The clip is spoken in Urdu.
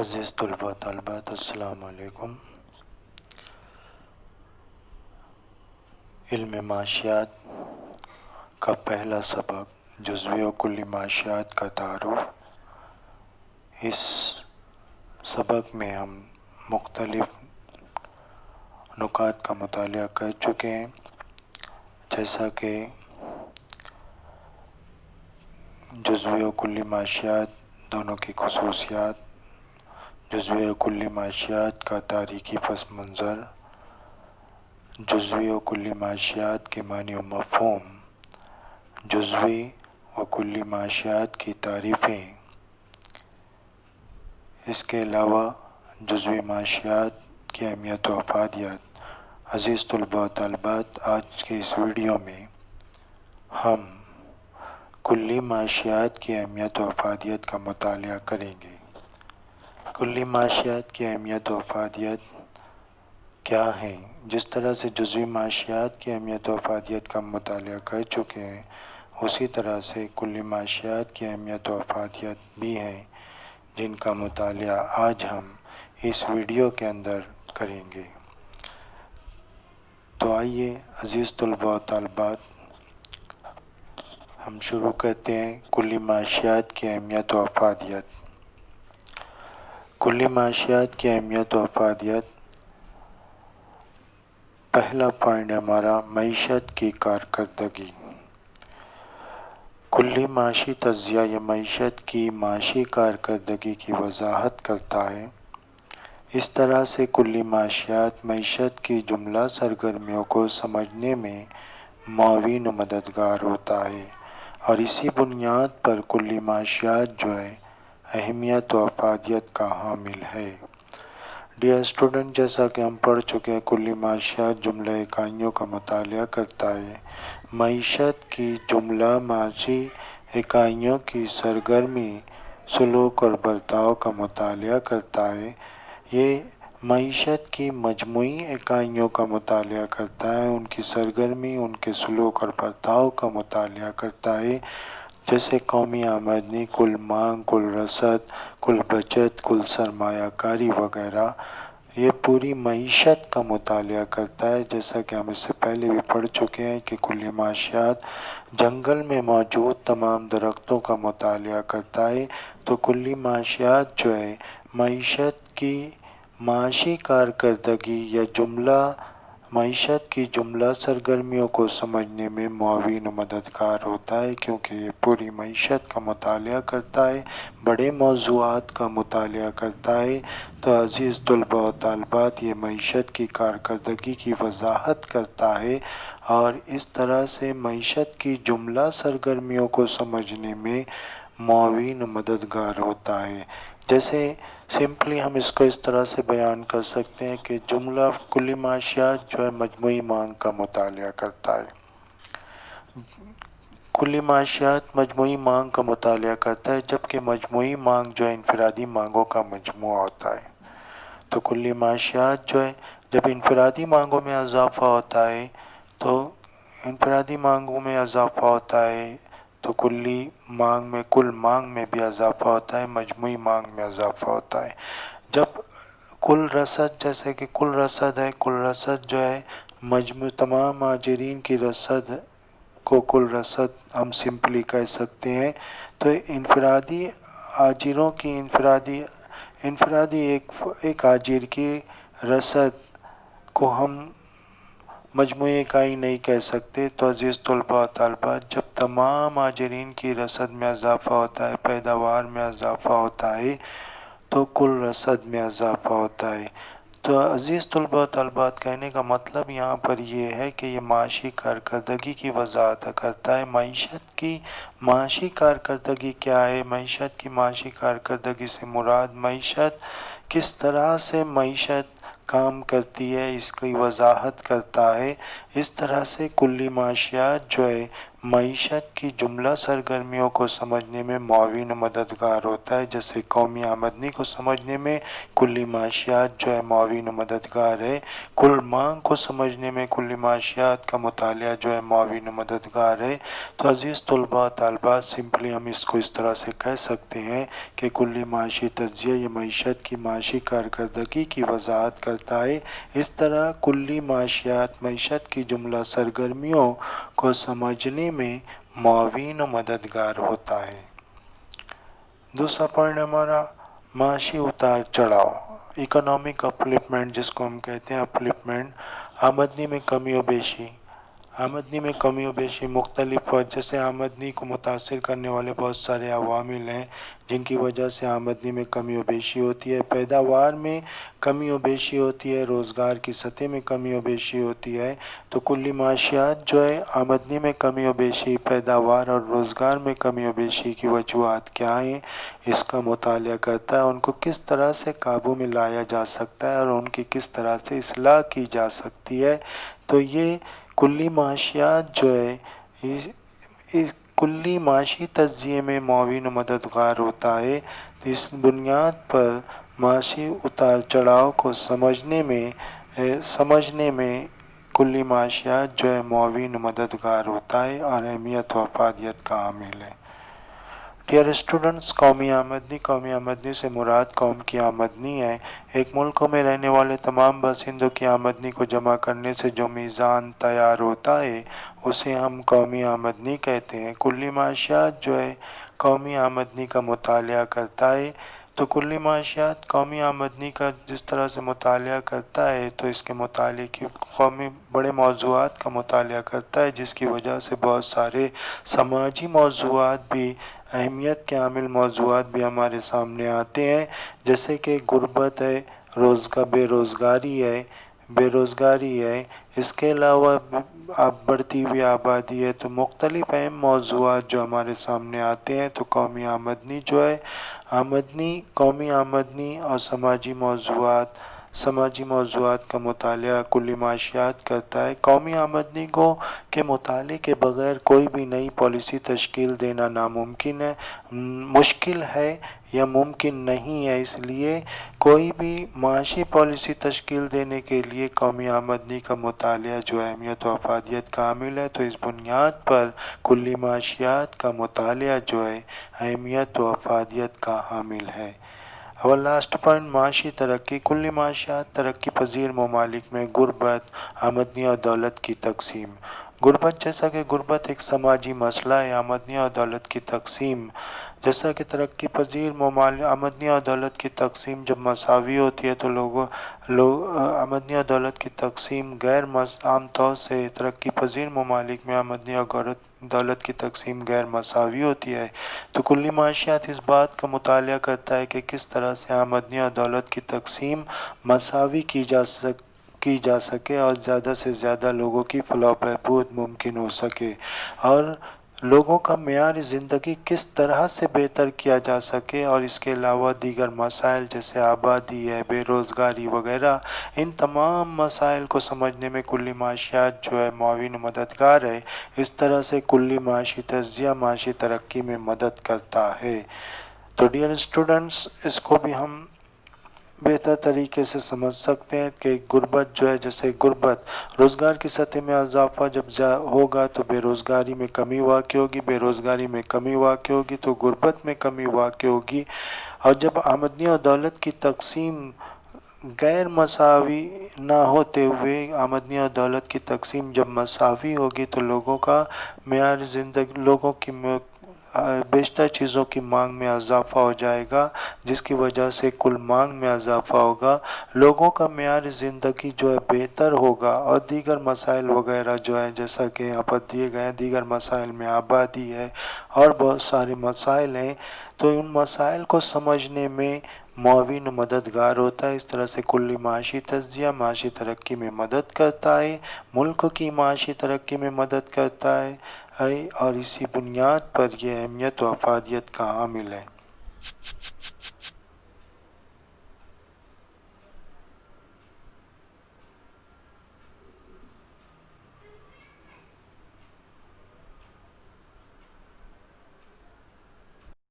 عزیز طلباء طالبات السلام علیکم۔ علم معاشیات کا پہلا سبق جزوی و کلی معاشیات کا تعارف۔ اس سبق میں ہم مختلف نکات کا مطالعہ کر چکے ہیں، جیسا کہ جزوی و کلی معاشیات دونوں کی خصوصیات، جزوی و کلی معاشیات کا تاریخی پس منظر، جزوی و کلی معاشیات کے معنی و مفہوم، جزوی و کلی معاشیات کی تعریفیں۔ اس کے علاوہ جزوی معاشیات کی اہمیت و افادیت۔ عزیز طلباء و طالبات، آج کے اس ویڈیو میں ہم کلی معاشیات کی اہمیت و افادیت کا مطالعہ کریں گے۔ کلی معاشیات کی اہمیت و افادیت کیا ہیں؟ جس طرح سے جزوی معاشیات کی اہمیت و افادیت کا مطالعہ کر چکے ہیں، اسی طرح سے کلی معاشیات کی اہمیت و افادیت بھی ہیں، جن کا مطالعہ آج ہم اس ویڈیو کے اندر کریں گے۔ تو آئیے عزیز طلباء و طالبات، ہم شروع کرتے ہیں کلی معاشیات کی اہمیت و افادیت۔ کلی معاشیات کی اہمیت و افادیت، پہلا پوائنٹ ہمارا معیشت کی کارکردگی۔ کلی معاشی تجزیہ یا معیشت کی معاشی کارکردگی کی وضاحت کرتا ہے۔ اس طرح سے کلی معاشیات معیشت کی جملہ سرگرمیوں کو سمجھنے میں معاون و مددگار ہوتا ہے، اور اسی بنیاد پر کلی معاشیات جو ہے اہمیت و افادیت کا حامل ہے۔ ڈیئر اسٹوڈنٹ، جیسا کہ ہم پڑھ چکے ہیں، کلی معاشیات جملہ اکائیوں کا مطالعہ کرتا ہے۔ معیشت کی جملہ معاشی اکائیوں کی سرگرمی، سلوک اور برتاؤ کا مطالعہ کرتا ہے۔ یہ معیشت کی مجموعی اکائیوں کا مطالعہ کرتا ہے، ان کی سرگرمی، ان کے سلوک اور برتاؤ کا مطالعہ کرتا ہے، جیسے قومی آمدنی، کل مانگ، کل رسد، کل بچت، کل سرمایہ کاری وغیرہ۔ یہ پوری معیشت کا مطالعہ کرتا ہے، جیسا کہ ہم اس سے پہلے بھی پڑھ چکے ہیں کہ کلی معاشیات جنگل میں موجود تمام درختوں کا مطالعہ کرتا ہے، تو کلی معاشیات جو ہے معیشت کی معاشی کارکردگی یا معیشت کی جملہ سرگرمیوں کو سمجھنے میں معاون و مددگار ہوتا ہے، کیونکہ یہ پوری معیشت کا مطالعہ کرتا ہے، بڑے موضوعات کا مطالعہ کرتا ہے۔ تو عزیز طلباء و طالبات، یہ معیشت کی کارکردگی کی وضاحت کرتا ہے، اور اس طرح سے معیشت کی جملہ سرگرمیوں کو سمجھنے میں معاون و مددگار ہوتا ہے۔ جیسے سمپلی ہم اس کو اس طرح سے بیان کر سکتے ہیں کہ جملہ کلی معاشیات جو ہے مجموعی مانگ کا مطالعہ کرتا ہے۔ کلی معاشیات مجموعی مانگ کا مطالعہ کرتا ہے، جبکہ مجموعی مانگ جو ہے انفرادی مانگوں کا مجموعہ ہوتا ہے۔ تو کلی معاشیات جو ہے جب انفرادی مانگوں میں اضافہ ہوتا ہے تو انفرادی مانگوں میں اضافہ ہوتا ہے تو کل مانگ میں بھی اضافہ ہوتا ہے، مجموعی مانگ میں اضافہ ہوتا ہے۔ جب کل رسد، جیسے کہ کل رسد ہے، کل رسد جو ہے تمام مہاجرین کی رسد کو کل رسد ہم سمپلی کہہ سکتے ہیں۔ تو انفرادی آجروں کی انفرادی ایک آجر کی رسد کو ہم مجموعی اکائی نہیں کہہ سکتے۔ تو عزیز طلباء و طالبات، جب تمام آجرین کی رسد میں اضافہ ہوتا ہے، پیداوار میں اضافہ ہوتا ہے، تو کل رسد میں اضافہ ہوتا ہے۔ تو عزیز طلباء و طالبات، کہنے کا مطلب یہاں پر یہ ہے کہ یہ معاشی کارکردگی کی وضاحت کرتا ہے۔ معیشت کی معاشی کارکردگی کیا ہے؟ معیشت کی معاشی کارکردگی سے مراد معیشت کس طرح سے معیشت کام کرتی ہے اس کی وضاحت کرتا ہے۔ اس طرح سے کلی معاشیات جو ہے معیشت کی جملہ سرگرمیوں کو سمجھنے میں معاون و مددگار ہوتا ہے۔ جیسے قومی آمدنی کو سمجھنے میں کلی معاشیات جو ہے معاون و مددگار ہے، کل مانگ کو سمجھنے میں کلی معاشیات کا مطالعہ جو ہے معاون و مددگار ہے۔ تو عزیز طلباء طالبات، سمپلی ہم اس کو اس طرح سے کہہ سکتے ہیں کہ کلی معاشی تجزیہ یہ معیشت کی معاشی کارکردگی کی وضاحت کرتا ہے۔ اس طرح کلی معاشیات معیشت کی جملہ سرگرمیوں کو سمجھنے میں معاون و مددگار ہوتا ہے۔ دوسرا پوائنٹ ہمارا معاشی اتار چڑھاؤ، اکنامک اپلپمنٹ جس کو ہم کہتے ہیں اپلپمنٹ، آمدنی میں کمی و بیشی۔ آمدنی میں کمی و بیشی مختلف جیسے آمدنی کو متاثر کرنے والے بہت سارے عوامل ہیں جن کی وجہ سے آمدنی میں کمی و بیشی ہوتی ہے۔ پیداوار میں کمی و بیشی ہوتی ہے، روزگار کی سطح میں کمی و بیشی ہوتی ہے۔ تو کلی معاشیات جو ہے آمدنی میں کمی و بیشی، پیداوار اور روزگار میں کمی و بیشی کی وجوہات کیا ہیں اس کا مطالعہ کرتا ہے، ان کو کس طرح سے قابو میں لایا جا سکتا ہے اور ان کی کس طرح سے اصلاح کی جا سکتی ہے۔ تو یہ کلی معاشیات جو ہے اس کلی معاشی تجزیے میں معاون و مددگار ہوتا ہے۔ اس بنیاد پر معاشی اتار چڑھاؤ کو سمجھنے میں کلی معاشیات جو ہے معاون و مددگار ہوتا ہے اور اہمیت و افادیت کا حامل ہے۔ ڈیئر اسٹوڈنٹس، قومی آمدنی سے مراد قوم کی آمدنی ہے۔ ایک ملک میں رہنے والے تمام باشندوں کی آمدنی کو جمع کرنے سے جو میزان تیار ہوتا ہے اسے ہم قومی آمدنی کہتے ہیں۔ کلی معاشیات جو ہے قومی آمدنی کا مطالعہ کرتا ہے۔ تو کلی معاشیات قومی آمدنی کا جس طرح سے مطالعہ کرتا ہے تو اس کے مطالعے کی قومی بڑے موضوعات کا مطالعہ کرتا ہے، جس کی وجہ سے بہت سارے سماجی موضوعات بھی، اہمیت کے حامل موضوعات بھی ہمارے سامنے آتے ہیں، جیسے کہ غربت ہے، بے روزگاری ہے، اس کے علاوہ بڑھتی ہوئی آبادی ہے۔ تو مختلف اہم موضوعات جو ہمارے سامنے آتے ہیں، تو قومی آمدنی جو ہے قومی آمدنی اور سماجی موضوعات کا مطالعہ کلی معاشیات کرتا ہے۔ قومی آمدنی کے مطالعے کے بغیر کوئی بھی نئی پالیسی تشکیل دینا مشکل ہے یا ممکن نہیں ہے۔ اس لیے کوئی بھی معاشی پالیسی تشکیل دینے کے لیے قومی آمدنی کا مطالعہ جو اہمیت و افادیت کا حامل ہے۔ تو اس بنیاد پر کلی معاشیات کا مطالعہ جو ہے اہمیت و افادیت کا حامل ہے۔ اور لاسٹ پوائنٹ، معاشی ترقی۔ کلی معاشیات ترقی پذیر ممالک میں غربت، آمدنی اور دولت کی تقسیم۔ جیسا کہ غربت ایک سماجی مسئلہ ہے، آمدنی اور دولت کی تقسیم جیسا کہ ترقی پذیر ممالک آمدنی اور دولت کی تقسیم جب مساوی ہوتی ہے تو آمدنی اور دولت کی تقسیم عام طور سے ترقی پذیر ممالک میں آمدنی اور دولت کی تقسیم غیر مساوی ہوتی ہے۔ تو کلی معاشیات اس بات کا مطالعہ کرتا ہے کہ کس طرح سے آمدنی اور دولت کی تقسیم مساوی کی جا سکے اور زیادہ سے زیادہ لوگوں کی فلاح و بہبود ممکن ہو سکے، اور لوگوں کا معیار زندگی کس طرح سے بہتر کیا جا سکے، اور اس کے علاوہ دیگر مسائل جیسے آبادی ہے، بے روزگاری وغیرہ، ان تمام مسائل کو سمجھنے میں کلی معاشیات جو ہے معاون و مددگار ہے۔ اس طرح سے کلی معاشی تجزیہ معاشی ترقی میں مدد کرتا ہے۔ تو ڈیئر اسٹوڈنٹس، اس کو بھی ہم بہتر طریقے سے سمجھ سکتے ہیں کہ غربت جو ہے، جیسے روزگار کی سطح میں اضافہ جب ہوگا تو بے روزگاری میں کمی واقع ہوگی، تو غربت میں کمی واقع ہوگی، اور جب آمدنی اور دولت کی تقسیم غیر مساوی نہ ہوتے ہوئے آمدنی اور دولت کی تقسیم جب مساوی ہوگی تو لوگوں کا معیار زندگی، لوگوں کی بیشتر چیزوں کی مانگ میں اضافہ ہو جائے گا، جس کی وجہ سے کل مانگ میں اضافہ ہوگا، لوگوں کا معیار زندگی جو ہے بہتر ہوگا، اور دیگر مسائل وغیرہ جو ہے جیسا کہ یہاں پر دیے گئے ہیں، دیگر مسائل میں آبادی ہے اور بہت سارے مسائل ہیں، تو ان مسائل کو سمجھنے میں معاون و مددگار ہوتا ہے۔ اس طرح سے کلی معاشی تجزیہ معاشی ترقی میں مدد کرتا ہے، ملک کی معاشی ترقی میں مدد کرتا ہے، اور اسی بنیاد پر یہ اہمیت و افادیت کا حامل ہے۔